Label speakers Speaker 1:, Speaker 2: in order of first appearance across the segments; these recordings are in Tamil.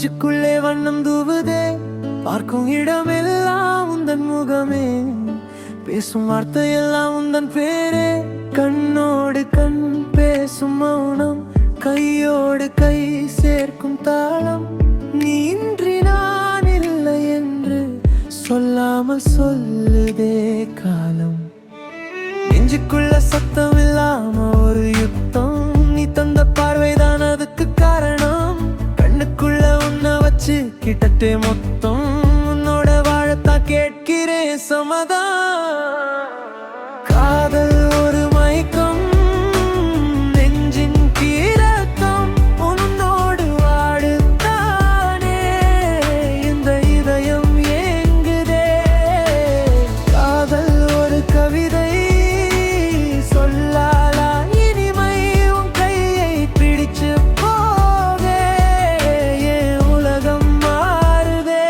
Speaker 1: நெஞ்சுக்குள்ளே வண்ணம் தூவுதே, பார்க்கும் இடமெல்லாம் உந்தன் முகமே, பேசும் வார்த்தையெல்லாம் உந்தன் பேரே. கண்ணோடு கண் பேசும் மௌனம், கையோடு கை சேர்க்கும் தாளம், நீ இன்றி நான் இல்லை என்று சொல்லாமல் சொல்லுதே காலம். நெஞ்சுக்குள்ள சத்தம் இல்லாம ஒரு யுத்தம், நீ தந்த பார்வைதான் அதுக்கு காரணம். கண்ணுக்குள்ள உன்னை வச்சு கிட்டத்தே மொத்தம், உன்னோட வாழத்தான் கேட்கிறேன் சமதான். காதல் ஒரு மயக்கம், நெஞ்சின் கீழத்தம், உன்னோடு வாடுத்தானே இந்த இதயம் ஏங்குதே. காதல் ஒரு கவிதை, சொல்லாலா இனிமை, உன் கையை பிடிச்சு போக என் உலகம் மாறுதே.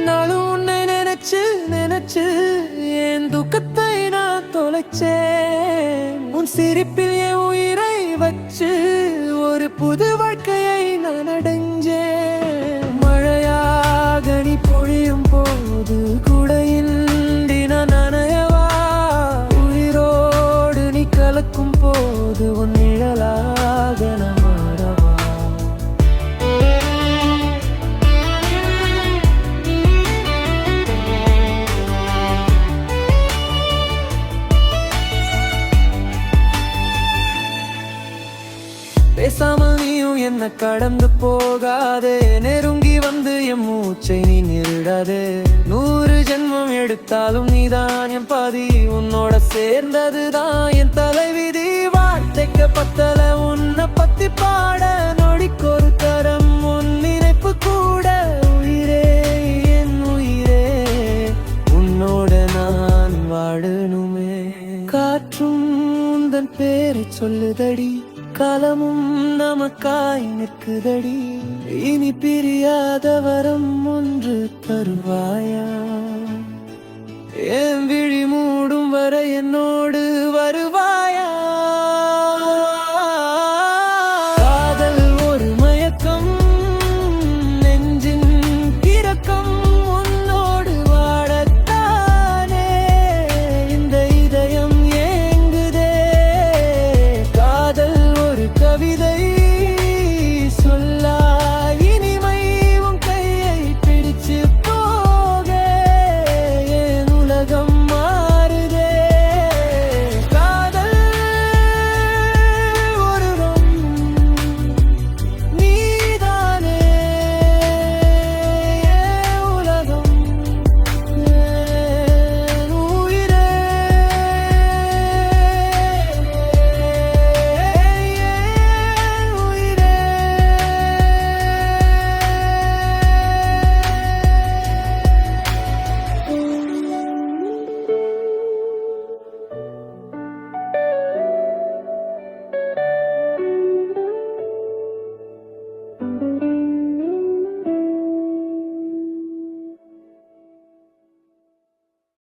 Speaker 1: நானும் உன்னை நினைச்சு நினைச்சு என் துக்கத்தை நான் தொலைச்சேன். உன் சிரிப்பில் என் உயிரை வச்சு ஒரு புது வாழ்க்கையை நான் அடைஞ்சேன். மழையாக நீ பொழியும் போது குடையின்றி நான் நனையவா, உயிரோடு நீ கலக்கும் போது உன் நிழலாக நான் மாறவா. பேசாமல் நீயும் என்ன கடந்து போகாதே, நெருங்கி வந்து என் மூச்சை நீ நிருடாதே. 100 ஜென்மம் எடுத்தாலும் நீதான் என் பாதி, உன்னோட சேர்ந்ததுதான் என் தலைவிதி. வார்த்தைக்கு பத்தல உன்னை பத்தி பாட, நொடிக்கொரு தரம் உன் நினைப்பு கூட. உயிரே என் உயிரே, உன்னோட நான் வாழணுமே. காற்றும் உந்தன் பேரை சொல்லுதடி, காலமும் நமக்காய் நிற்குதடி. இனி பிரியாத வரம் ஒன்று தருவாயா, என் விழி மூடும் வரை என்னோடு வருவாயா.